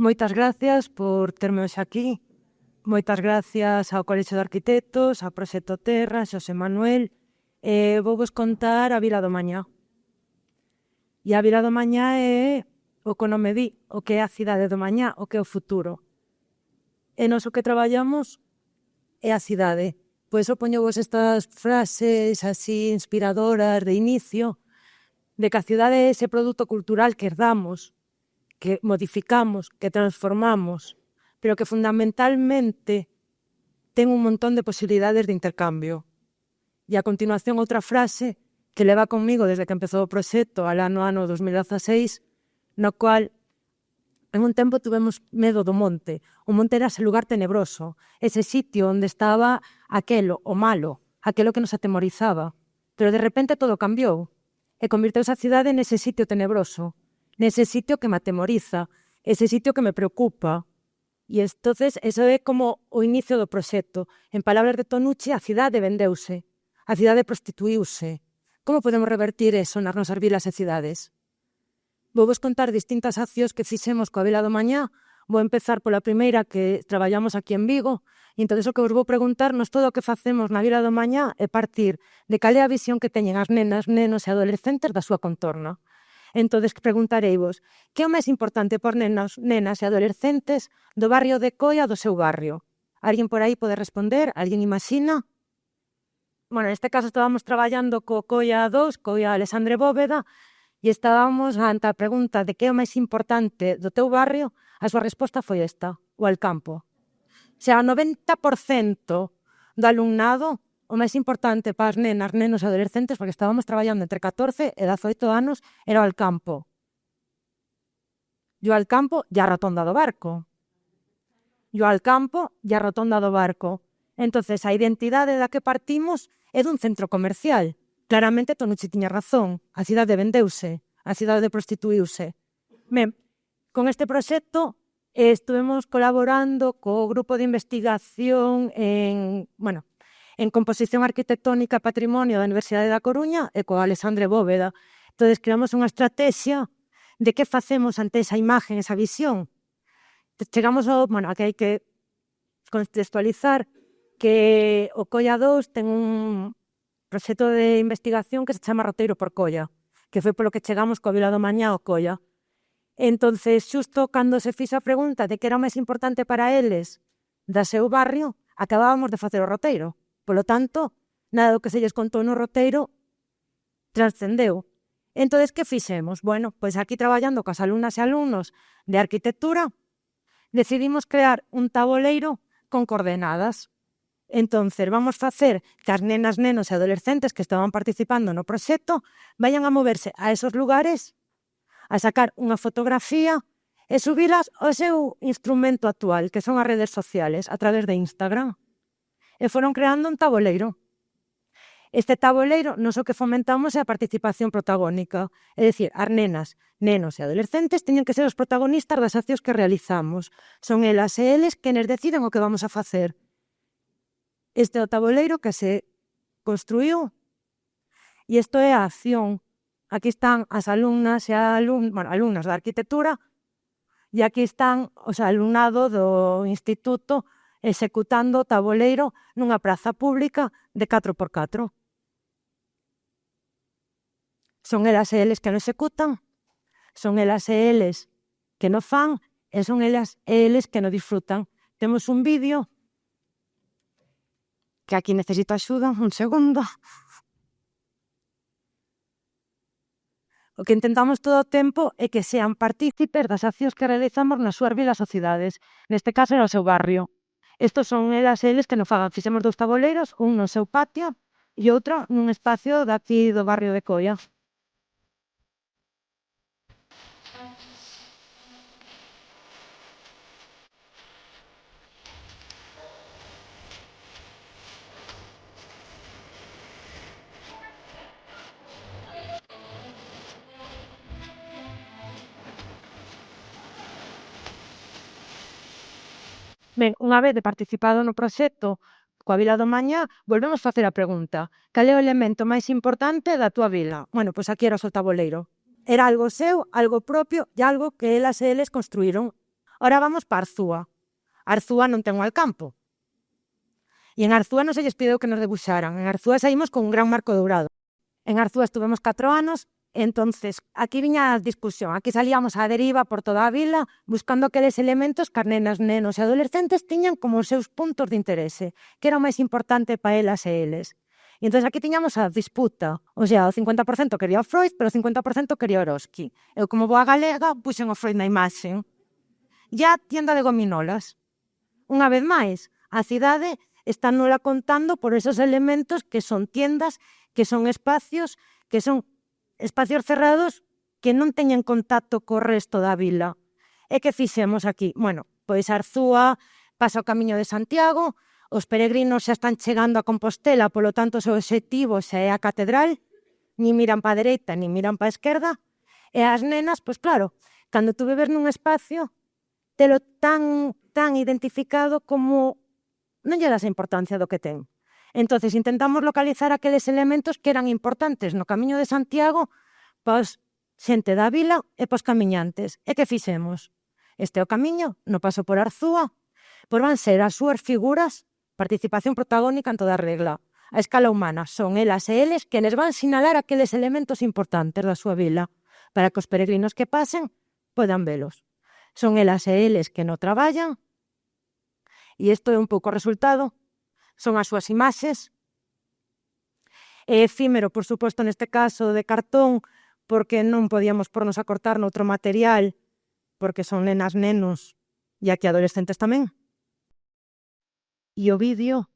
Moitas gracias por terme hoxe aquí. Moitas gracias ao Colexio de Arquitectos, ao Proxecto Terra, Xosé Manuel. Vou vos contar a Vila do Mañá. E a Vila do Mañá é o que o nome di, o que é a cidade do Mañá, o que é o futuro. E nos o que traballamos é a cidade. Pois eu poño-vos estas frases así inspiradoras de inicio, de que a cidade é ese produto cultural que herdamos, que modificamos, que transformamos, pero que fundamentalmente ten un montón de posibilidades de intercambio. E a continuación outra frase que leva conmigo desde que empezou o proxecto al ano 2016, no cual en un tempo tuvemos medo do monte. O monte era ese lugar tenebroso, ese sitio onde estaba aquelo, o malo, aquelo que nos atemorizaba. Pero de repente todo cambiou e convirteuse a cidade nese sitio tenebroso, nese sitio que me atemoriza, ese sitio que me preocupa. E entonces eso é como o inicio do proxecto. En palabras de Tonucci, a cidade vendeuse, a cidade prostituíuse. Como podemos revertir eso nas nosas vilas e cidades? Vou vos contar distintas accións que fixemos coa Vila do Mañá. Vou empezar pola primeira, que traballamos aquí en Vigo, e entón o que vos vou preguntarnos todo o que facemos na Vila do Mañá é partir de cal é a visión que teñen as nenas, nenos e adolescentes da súa contorna. Entón, preguntareivos, que é o máis importante por nenas e adolescentes do barrio de Coia do seu barrio? Alguén por aí pode responder? Alguén imagina? Bueno, neste caso estábamos traballando co Coia 2, Coia Alexandre Bóveda, e estábamos ante a pregunta de que é o máis importante do teu barrio. A súa resposta foi esta, o Alcampo. O sea, o 90% do alumnado, o máis importante para as nenas, nenos e adolescentes, porque estábamos traballando entre 14 e 18 anos, era o Alcampo. E o Alcampo e a rotonda do barco. E o Alcampo e a rotonda do barco. Entonces, a identidade da que partimos é dun centro comercial. Claramente, Tonucci tiña razón. A cidade vendeuse, a cidade prostituíuse. Ben, con este proxecto estuvemos colaborando co grupo de investigación en composición arquitectónica e patrimonio da Universidade da Coruña e co Alexandre Bóveda. Entón, creamos unha estrategia de que facemos ante esa imagen, esa visión. Chegamos ao, que hai que contextualizar que o Coia 2 ten un proxecto de investigación que se chama Roteiro por Coia, que foi polo que chegamos coa Vila do Mañá ao Coia. Entón, xusto cando se fixo a pregunta de que era o máis importante para eles da seu barrio, acabábamos de facer o roteiro. Polo tanto, nada do que se lles contou no roteiro trascendeu. Entón, que fixemos? Bueno, pois aquí traballando coas alumnas e alumnos de arquitectura, decidimos crear un tabuleiro con coordenadas. Entón, vamos facer que as nenas, nenos e adolescentes que estaban participando no proxecto vayan a moverse a esos lugares, a sacar unha fotografía e subilas ao seu instrumento actual, que son as redes sociales, a través de Instagram. E foron creando un tabuleiro. Este tabuleiro, nos o que fomentamos é a participación protagónica. É dicir, as nenas, nenos e adolescentes teñen que ser os protagonistas das accións que realizamos. Son elas e eles quenes deciden o que vamos a facer. Este é o tabuleiro que se construiu e isto é a acción. Aquí están as alumnas e alumnas da arquitectura e aquí están os alumnado do instituto executando o tabuleiro nunha praza pública de 4x4. Son elas e eles que non executan, son elas e eles que non fan e son elas e eles que non disfrutan. Temos un vídeo que aquí necesito axuda, un segundo. O que intentamos todo o tempo é que sean partícipes das accións que realizamos nas súas vilas ou cidades. Neste caso era o seu barrio. Estos son elas e eles que non fagan. Fixemos 2 tabuleiros, un no seu patio e outro nun espacio daqui do barrio de Coia. Ben, unha vez de participado no proxecto coa Vila do Mañá, volvemos facer a pregunta: cal é o elemento máis importante da túa vila? Bueno, pois aquí era o seu tabuleiro. Era algo seu, algo propio e algo que elas e eles construíron. Ora vamos para Arzúa. Arzúa non ten o Alcampo. E en Arzúa non se lles pideu que nos debuxaran. En Arzúa saímos con un gran marco dourado. En Arzúa estuvemos 4 anos, entonces aquí viña a discusión. Aquí salíamos á deriva por toda a vila buscando aqueles elementos que as nenas, nenos e adolescentes tiñan como os seus puntos de interese, que era o máis importante para elas e eles. E entón aquí tiñamos a disputa. O sea, o 50% quería o Freud, pero o 50% quería o Eroski. Eu, como boa galega, puxen o Freud na imaxe. E a tienda de gominolas. Unha vez máis, a cidade está nola contando por esos elementos que son tiendas, que son espacios cerrados que non teñen contacto co resto da vila. E que fixemos aquí? Bueno, pois Arzúa pasa o Camiño de Santiago, os peregrinos xa están chegando a Compostela, polo tanto o seu obxectivo xa é a catedral, ni miran pa a dereita, ni miran pa a esquerda, e as nenas, pois claro, cando tú vives nun espacio, telo tan identificado como non lle das a importancia do que ten. Entonces intentamos localizar aqueles elementos que eran importantes no Camiño de Santiago pos xente da vila e pos camiñantes. E que fixemos? Este é o camiño, no paso por Arzúa, pois van ser as súas figuras, participación protagónica en toda regla. A escala humana son elas e eles que les van sinalar aqueles elementos importantes da súa vila para que os peregrinos que pasen podan velos. Son elas e eles que no traballan. E isto é un pouco o resultado, son as súas imaxes. É efímero, por suposto, neste caso de cartón, porque non podíamos pornos a cortar noutro material, porque son nenas, nenos, e aquí adolescentes tamén. E o vídeo...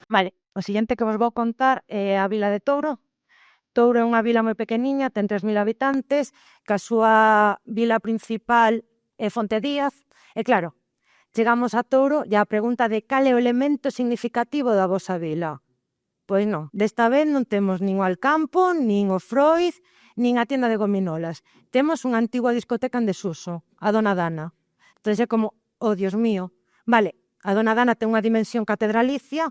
Vale, o seguinte que vos vou contar é a vila de Touro. Touro é unha vila moi pequeniña, ten 3.000 habitantes, que a súa vila principal é Fonte Díaz. E claro, chegamos a Touro e a pregunta de cal é o elemento significativo da vosa vila. Pois non, desta vez non temos nin o Alcampo, nin o Freud, nin a tienda de gominolas. Temos unha antigua discoteca en desuso, a Dona Dana. Entón é como, oh, Dios mío. Vale, a Dona Dana ten unha dimensión catedralicia,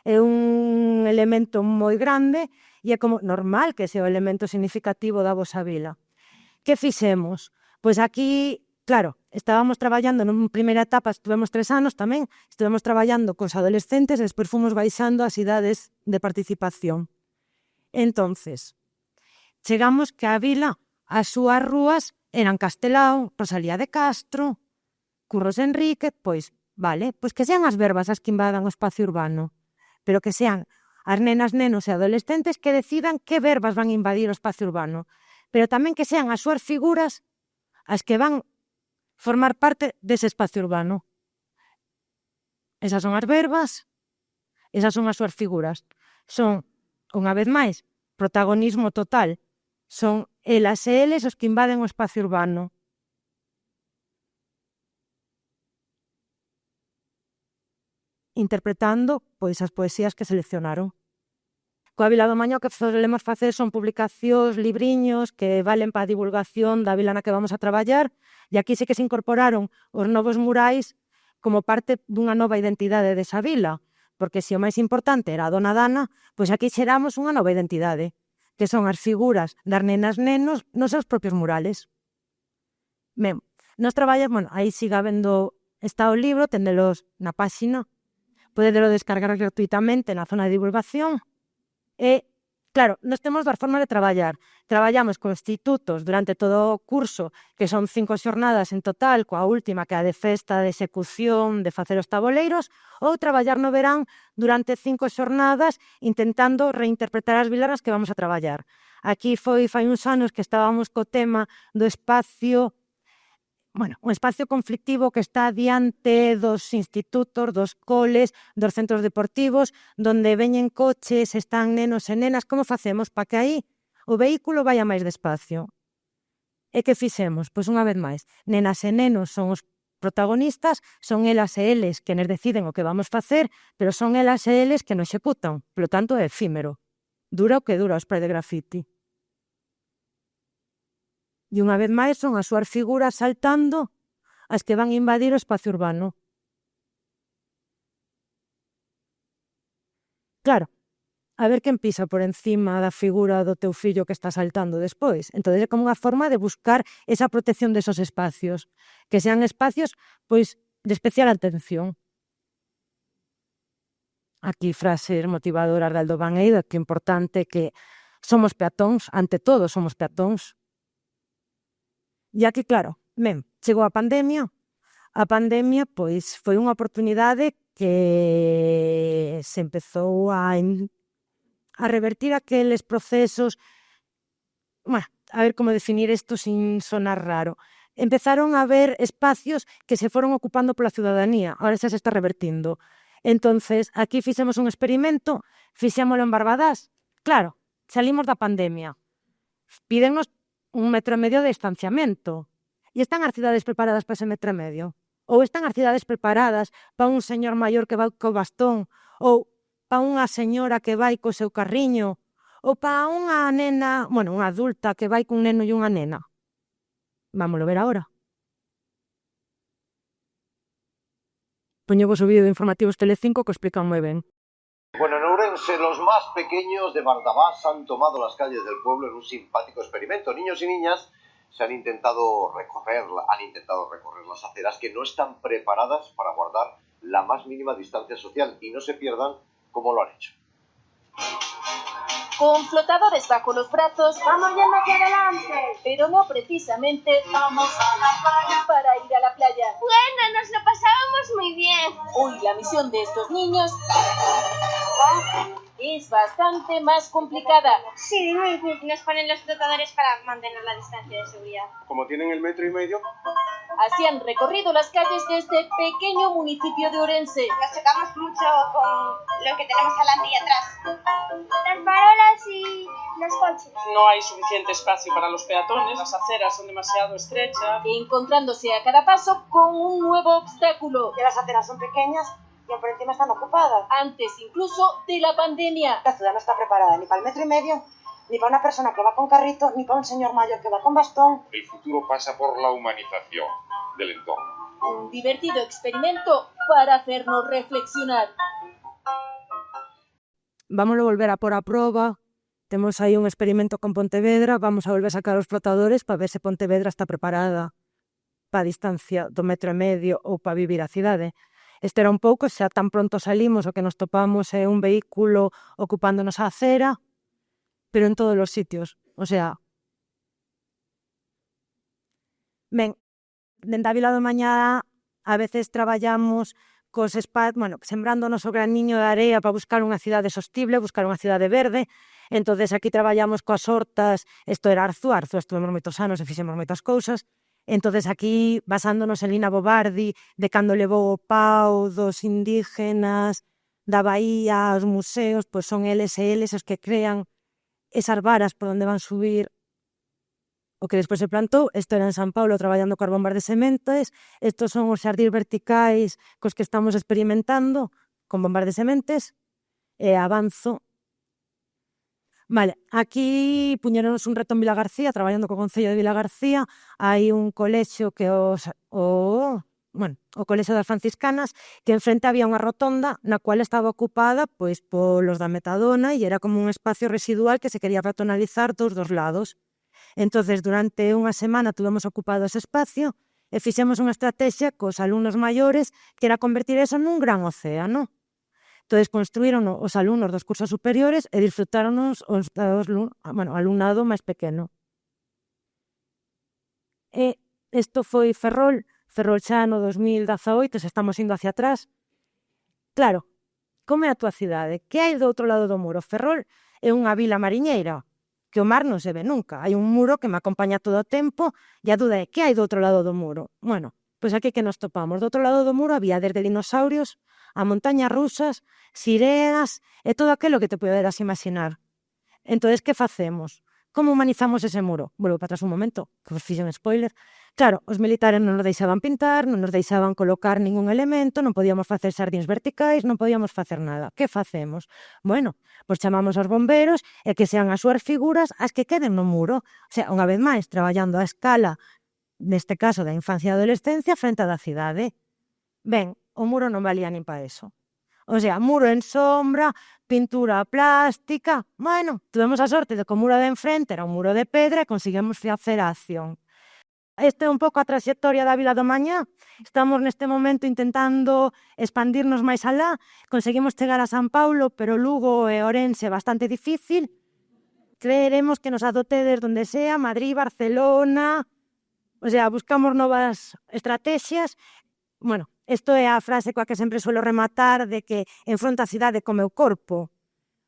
é un elemento moi grande e é como normal que sea o elemento significativo da vosa vila. Que fixemos? Pois aquí, claro, estábamos traballando nunha primeira etapa, estuvemos 3 anos tamén, estivemos traballando cos adolescentes e despois fomos baixando as idades de participación. Entonces, chegamos que a vila, as súas rúas eran Castelao, Rosalía de Castro, Curros Enrique, pois, vale, pois que sean as verbas as que invadan o espacio urbano, pero que sean as nenas, nenos e adolescentes que decidan que verbas van invadir o espacio urbano, pero tamén que sean as súas figuras as que van formar parte dese espacio urbano. Esas son as verbas, esas son as súas figuras. Son, unha vez máis, protagonismo total. Son elas e eles os que invaden o espacio urbano. Interpretando, pois, as poesías que seleccionaron. Coa Vila do Maño o que solemos facer son publicacións, libriños que valen para a divulgación da vila na que vamos a traballar, e aquí sí que se incorporaron os novos murais como parte dunha nova identidade desa vila, porque se o máis importante era a Dona Dana, pois aquí xeramos unha nova identidade, que son as figuras das nenas, nenos nos seus propios murales. Ben, nos traballas, bueno, aí siga vendo, está o libro, tendelos na páxina, podedelo descargar gratuitamente na zona de divulgación. E, claro, nós temos dúas formas de traballar. Traballamos con institutos durante todo o curso, que son 5 xornadas en total, coa última que é a de festa, de execución, de facer os taboleiros, ou traballar no verán durante 5 xornadas intentando reinterpretar as vilas que vamos a traballar. Aquí fai uns anos que estábamos co tema do espacio un espacio conflictivo que está diante dos institutos, dos coles, dos centros deportivos, donde veñen coches, están nenos e nenas. Como facemos para que aí o vehículo vaya máis despacio? E que fixemos? Pois unha vez máis, nenas e nenos son os protagonistas, son elas e eles que nos deciden o que vamos facer, pero son elas e eles que nos executan, polo tanto é efímero. Dura o que dura o spray de grafiti. E unha vez máis son as súas figuras saltando as que van invadir o espacio urbano. Claro, a ver quen pisa por encima da figura do teu fillo que está saltando despois. Entón é como unha forma de buscar esa protección desos espacios, que sean espacios, pois, de especial atención. Aquí frases motivadoras de Aldo Baneida, que é importante que somos peatóns, ante todo somos peatóns. E aquí, claro, chegou a pandemia. A pandemia, pois, foi unha oportunidade que se empezou a revertir aqueles procesos. A ver como definir isto sin sonar raro. Empezaron a haber espacios que se foron ocupando pola ciudadanía, ahora xa se está revertindo. Entonces, aquí fixemos un experimento, fixémolo en Barbadás. Claro, salimos da pandemia. Pídennos 1,5 metro de distanciamento. E están as cidades preparadas para ese 1,5 metro? Ou están as cidades preparadas para un señor maior que vai co bastón? Ou para unha señora que vai co seu carriño? Ou para unha nena, unha adulta que vai cun neno e unha nena? Vámolo ver agora. Poñevos o vídeo de Informativos Telecinco que o explican moi ben. Bueno, en Ourense, los más pequeños de Bardabás han tomado las calles del pueblo en un simpático experimento. Niños y niñas han intentado recorrer las aceras que no están preparadas para guardar la más mínima distancia social y no se pierdan cómo lo han hecho. Con flotadores bajo los brazos, vamos yendo hacia adelante, pero no precisamente vamos a la playa para ir a la playa. Bueno, nos lo pasábamos muy bien. Hoy la misión de estos niños es bastante más complicada. Sí, muy difícil. Nos ponen los flotadores para mantener la distancia de seguridad. Como tienen el 1,5 metro. Así han recorrido las calles de este pequeño municipio de Ourense. Nos chocamos mucho con lo que tenemos adelante y atrás. Las farolas y los coches. No hay suficiente espacio para los peatones, las aceras son demasiado estrechas. Encontrándose a cada paso con un nuevo obstáculo. Que las aceras son pequeñas y por encima están ocupadas. Antes incluso de la pandemia. La ciudad no está preparada ni para el 1,5 metro, ni para una persona que va con carrito, ni para un señor mayor que va con bastón. El futuro pasa por la humanización del entorno. Un divertido experimento para hacernos reflexionar. Vámoslo volver a por a proba. Temos aí un experimento con Pontevedra, vamos a volver a sacar os flotadores para ver se Pontevedra está preparada para a distancia do 1,5 metro ou para vivir a cidade. Este era un pouco, xa tan pronto salimos o que nos topamos é un vehículo ocupándonos a acera, pero en todos os sitios. O sea, dende a Vila do Mañá a veces traballamos cos sembrándonos o graniño de area para buscar unha cidade sostible, buscar unha cidade verde. Entonces aquí traballamos coas hortas, isto era Arzúa estuvemos moitos anos e fixemos moitas cousas. Entonces aquí, basándonos en Lina Bobardi, de cando levou o pau dos indígenas, da Bahía, aos museos, pois son eles e eles os que crean esas varas por onde van subir o que despois se plantou. Isto era en San Paulo traballando coas bombas de sementes, estos son os xardíns verticais cos que estamos experimentando con bombas de sementes, e avanzo. Vale, aquí puñeronos un reto en Vilagarcía, traballando co Concello de Vilagarcía, hai un colexio que o colexio das franciscanas, que enfrente había unha rotonda na cual estaba ocupada pois polos da metadona e era como un espacio residual que se quería peatonalizar dos lados. Entonces, durante unha semana tuvemos ocupado ese espacio e fixemos unha estrategia cos alumnos maiores que era convertir eso nun gran océano. Entón, construíron os alumnos dos cursos superiores e disfrutáronos os alumnado máis pequeno. E isto foi Ferrol xa no 2018, se estamos indo hacia atrás. Claro, como é a túa cidade? Que hai do outro lado do muro? Ferrol é unha vila mariñeira, que o mar non se ve nunca. Hai un muro que me acompaña todo o tempo e a duda é que hai do outro lado do muro. Bueno, pois aquí que nos topamos. Do outro lado do muro había desde dinosaurios a montañas rusas, sirenas e todo aquilo que te poderas imaginar. Entonces, que facemos? Como humanizamos ese muro? Volvo para atrás un momento, que vos fixen spoiler. Claro, os militares non nos deixaban pintar, non nos deixaban colocar ningún elemento, non podíamos facer xardíns verticais, non podíamos facer nada. Que facemos? Bueno, pois chamamos aos bomberos e que sean as súas figuras as que queden no muro. O sea, unha vez máis, traballando a escala, neste caso da infancia e adolescencia, frente á da cidade. Ben, o muro non valía nin para eso. O sea, muro en sombra, pintura plástica. Bueno, tuvemos a sorte de que o muro de enfrente era un muro de pedra e conseguimos facer a acción. Esta é un pouco a trayectoria da Vila do Mañá. Estamos neste momento intentando expandirnos máis alá. Conseguimos chegar a San Paulo, pero Lugo e Ourense é bastante difícil. Creeremos que nos adotedes donde sea, Madrid, Barcelona. O sea, buscamos novas estrategias. Bueno, isto é a frase coa que sempre suelo rematar de que enfronta a cidade co meu corpo.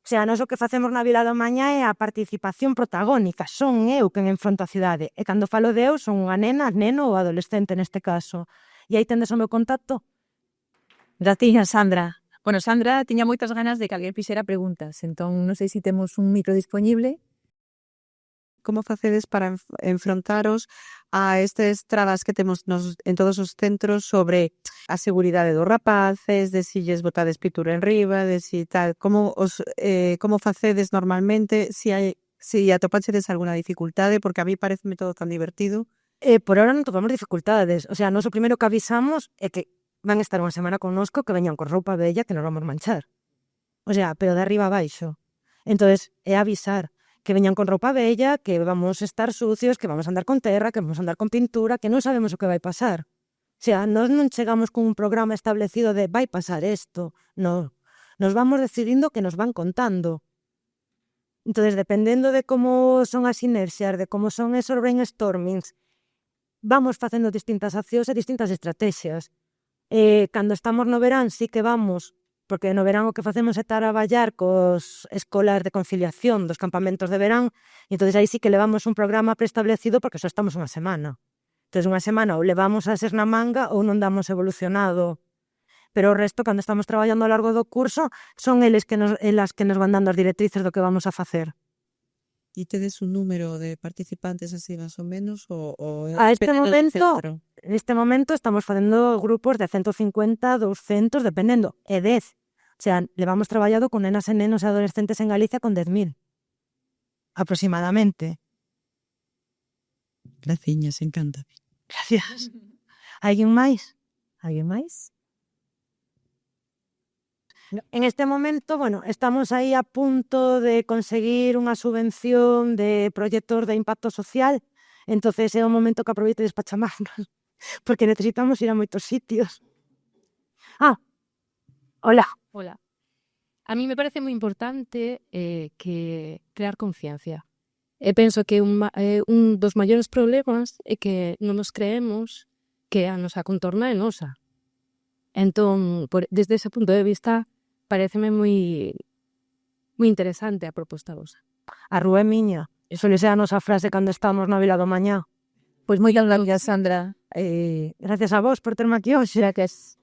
O sea, nós o que facemos na Vila do Mañá é a participación protagónica. Son eu quen enfronto a cidade. E cando falo de eu, son unha nena, neno ou adolescente neste caso. E aí tendes o meu contacto. Gracias, Sandra. Bueno, Sandra tiña moitas ganas de que alguén fixera preguntas. Entón, non sei se temos un micro disponible. Como facedes para enfrontaros a estes trabas que temos en todos os centros sobre a seguridade dos rapaces, de si lles botades pintura en riba, de si tal, como facedes normalmente, si atopachedes alguna dificultade, porque a mí pareceme todo tan divertido. Por ahora non topamos dificultades. O sea, nós o primeiro que avisamos é que van estar unha semana connosco que veñan con roupa bella que nos vamos manchar. O sea, pero de arriba a baixo. Entonces, é avisar que veñan con roupa bella, que vamos estar sucios, que vamos a andar con terra, que vamos a andar con pintura, que non sabemos o que vai pasar. O sea, nós non chegamos con un programa establecido de vai pasar isto. Non. Nos vamos decidindo que nos van contando. Entonces, dependendo de como son as inercias, de como son esos brainstormings, vamos facendo distintas accións e distintas estrategias. Cando estamos no verán, sí que vamos, porque no verán o que facemos é traballar cos escolas de conciliación dos campamentos de verán, e entón aí sí que levamos un programa preestablecido porque só estamos unha semana. Entón, unha semana ou levamos a ser na manga ou non damos evolucionado. Pero o resto, cando estamos traballando ao largo do curso, son elas que nos van dando as directrices do que vamos a facer. E tedes un número de participantes así más ou menos? Neste momento estamos facendo grupos de 150, 200, dependendo, e 10. O sea, levamos traballado con nenas e nenos e adolescentes en Galicia con 10.000. Aproximadamente. Graciñas, encanta. Gracias. Alguén máis? Alguén máis? En este momento, bueno, estamos aí a punto de conseguir unha subvención de proxectos de impacto social, entonces é o momento que aproveitedes para chamarnos, porque necesitamos ir a moitos sitios. Hola. Hola. A mí me parece moi importante que crear confianza. E penso que un dos maiores problemas é que non nos creemos que a nosa contorna é nosa. Entón, desde ese punto de vista, pareceme moi interesante a proposta vosa. A rúa é miña. Eso lhe é a nosa frase cando estamos na Vila do Mañá. Pois moitas gracias, Sandra. Gracias a vos por terme aquí hoxe. Gracias.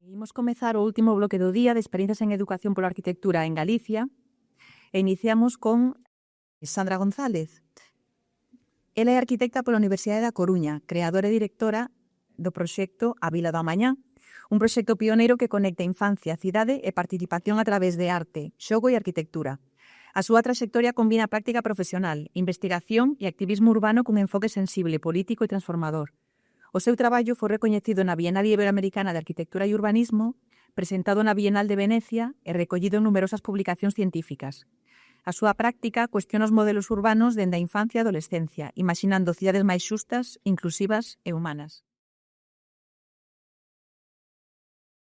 Imos comezar o último bloque do día de experiencias en educación pola arquitectura en Galicia e iniciamos con Sandra González. Ela é arquitecta pola Universidade da Coruña, creadora e directora do proxecto A Vila do Mañá, un proxecto pioneiro que conecta infancia, cidade e participación a través de arte, xogo e arquitectura. A súa traxectoria combina práctica profesional, investigación e activismo urbano cun enfoque sensible, político e transformador. O seu traballo foi recoñecido na Bienal Iberoamericana de Arquitectura e Urbanismo, presentado na Bienal de Venecia e recollido en numerosas publicacións científicas. A súa práctica cuestiona os modelos urbanos dende a infancia e adolescencia, imaginando cidades máis xustas, inclusivas e humanas.